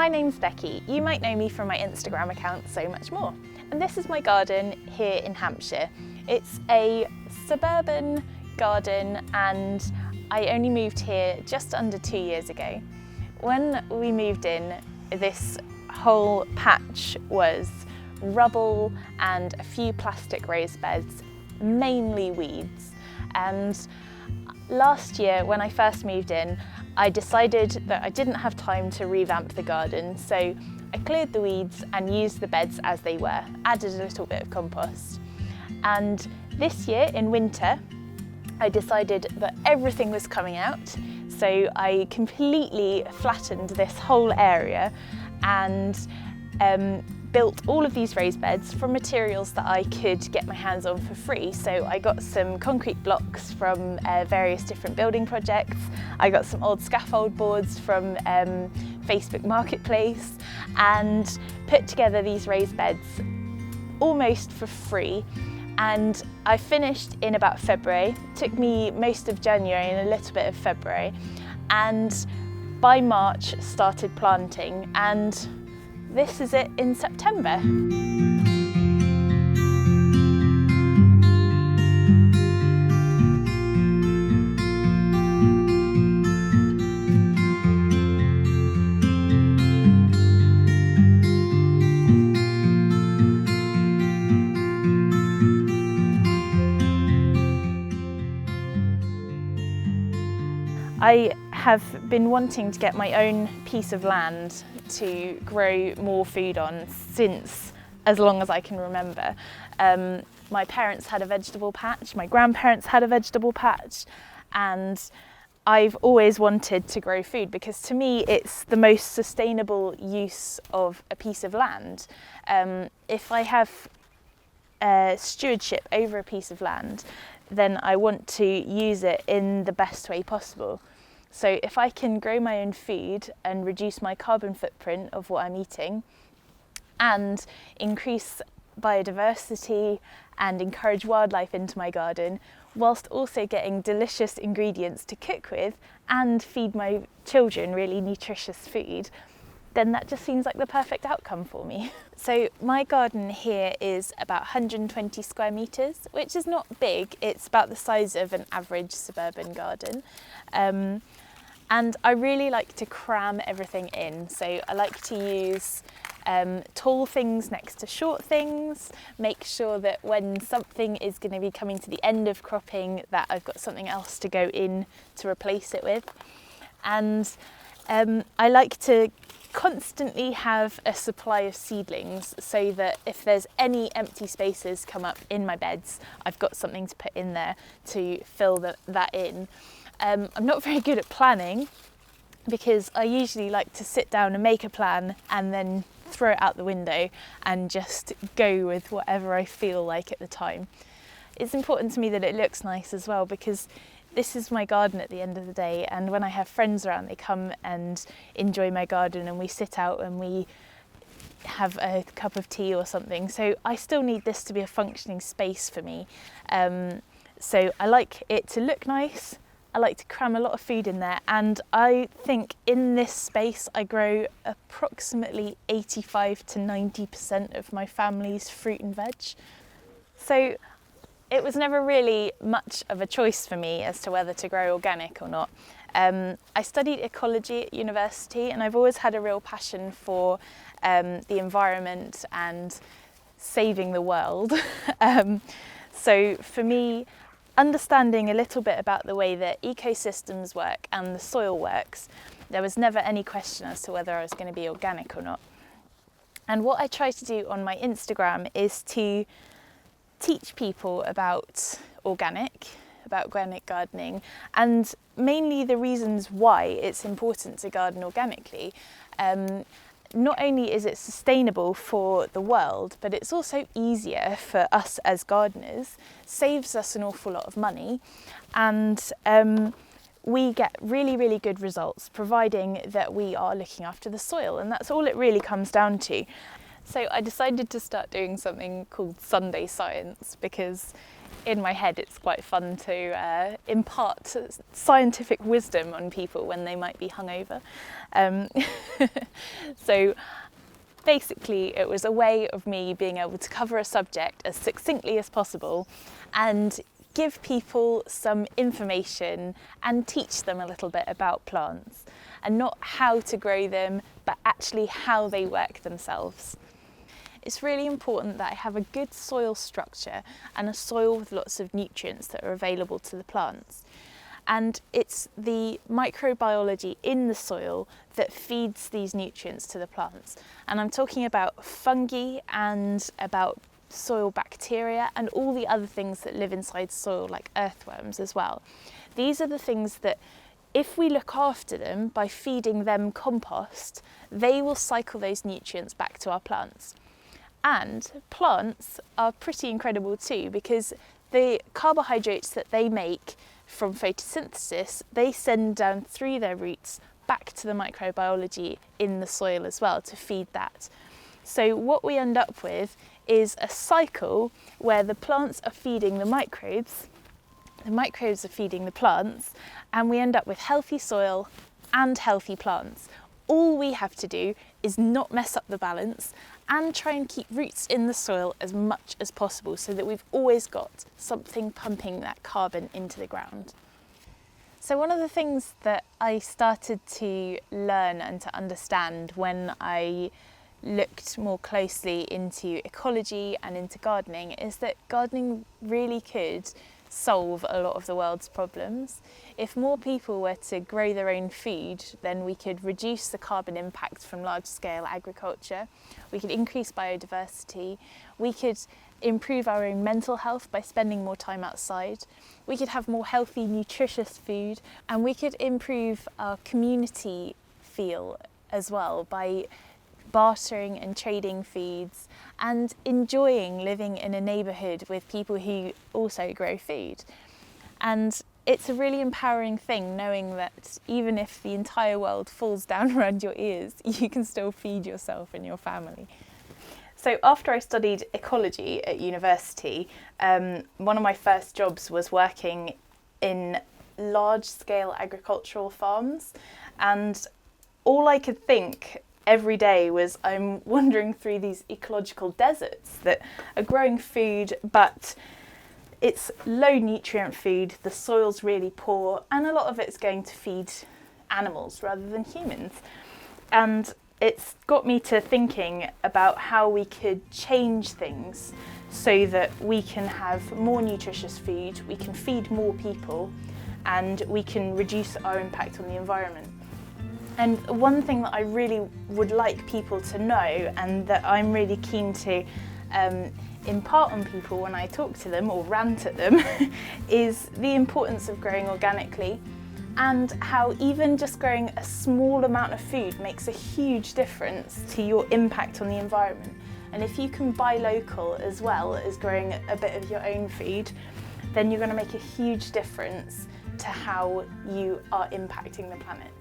my name's Becky. You might know me from my Instagram account, So Much More. And this is my garden here in Hampshire. It's a suburban garden and I only moved here just under 2 years ago. When we moved in, this whole patch was rubble and a few plastic raised beds, mainly weeds. And last year, when I first moved in, I decided that I didn't have time to revamp the garden, so I cleared the weeds and used the beds as they were, added a little bit of compost. And this year in winter, I decided that everything was coming out, so I completely flattened this whole area and built all of these raised beds from materials that I could get my hands on for free. So I got some concrete blocks from various different building projects. I got some old scaffold boards from Facebook Marketplace and put together these raised beds almost for free. And I finished in about February. It took me most of January and a little bit of February. And by March started planting, and this is it in September. I have been wanting to get my own piece of land to grow more food on since as long as I can remember. My parents had a vegetable patch, my grandparents had a vegetable patch, and I've always wanted to grow food because to me it's the most sustainable use of a piece of land. If I have stewardship over a piece of land, then I want to use it in the best way possible. So if I can grow my own food and reduce my carbon footprint of what I'm eating and increase biodiversity and encourage wildlife into my garden, whilst also getting delicious ingredients to cook with and feed my children really nutritious food, then that just seems like the perfect outcome for me. So my garden here is about 120 square metres, which is not big. It's about the size of an average suburban garden. And I really like to cram everything in. So I like to use tall things next to short things, make sure that when something is going to be coming to the end of cropping that I've got something else to go in to replace it with. And I like to constantly have a supply of seedlings so that if there's any empty spaces come up in my beds, I've got something to put in there to fill that in. I'm not very good at planning because I usually like to sit down and make a plan and then throw it out the window and just go with whatever I feel like at the time. It's important to me that it looks nice as well because this is my garden at the end of the day, and when I have friends around they come and enjoy my garden and we sit out and we have a cup of tea or something. So I still need this to be a functioning space for me. So I like it to look nice. I like to cram a lot of food in there, and I think in this space I grow approximately 85 to 90% of my family's fruit and veg. So it was never really much of a choice for me as to whether to grow organic or not. I studied ecology at university and I've always had a real passion for the environment and saving the world. So for me, understanding a little bit about the way that ecosystems work and the soil works, there was never any question as to whether I was going to be organic or not. And what I try to do on my Instagram is to teach people about organic gardening, and mainly the reasons why it's important to garden organically. Not only is it sustainable for the world, but it's also easier for us as gardeners, saves us an awful lot of money, and we get really, really good results, providing that we are looking after the soil, and that's all it really comes down to. So I decided to start doing something called Sunday Science because in my head it's quite fun to impart scientific wisdom on people when they might be hungover. So basically it was a way of me being able to cover a subject as succinctly as possible and give people some information and teach them a little bit about plants, and not how to grow them, but actually how they work themselves. It's really important that I have a good soil structure and a soil with lots of nutrients that are available to the plants. And it's the microbiology in the soil that feeds these nutrients to the plants. And I'm talking about fungi and about soil bacteria and all the other things that live inside soil, like earthworms as well. These are the things that, if we look after them by feeding them compost, they will cycle those nutrients back to our plants. And plants are pretty incredible too, because the carbohydrates that they make from photosynthesis, they send down through their roots back to the microbiology in the soil as well to feed that. So what we end up with is a cycle where the plants are feeding the microbes are feeding the plants, and we end up with healthy soil and healthy plants. All we have to do is not mess up the balance and try and keep roots in the soil as much as possible, so that we've always got something pumping that carbon into the ground. So one of the things that I started to learn and to understand when I looked more closely into ecology and into gardening is that gardening really could solve a lot of the world's problems. If more people were to grow their own food, then we could reduce the carbon impact from large-scale agriculture, we could increase biodiversity, we could improve our own mental health by spending more time outside, we could have more healthy, nutritious food, and we could improve our community feel as well by bartering and trading feeds and enjoying living in a neighbourhood with people who also grow food. And it's a really empowering thing knowing that even if the entire world falls down around your ears, you can still feed yourself and your family. So after I studied ecology at university, one of my first jobs was working in large-scale agricultural farms, and all I could think every day was, I'm wandering through these ecological deserts that are growing food, but it's low nutrient food, the soil's really poor, and a lot of it's going to feed animals rather than humans. And it's got me to thinking about how we could change things so that we can have more nutritious food, we can feed more people, and we can reduce our impact on the environment. And one thing that I really would like people to know, and that I'm really keen to impart on people when I talk to them or rant at them, is the importance of growing organically, and how even just growing a small amount of food makes a huge difference to your impact on the environment. And if you can buy local as well as growing a bit of your own food, then you're going to make a huge difference to how you are impacting the planet.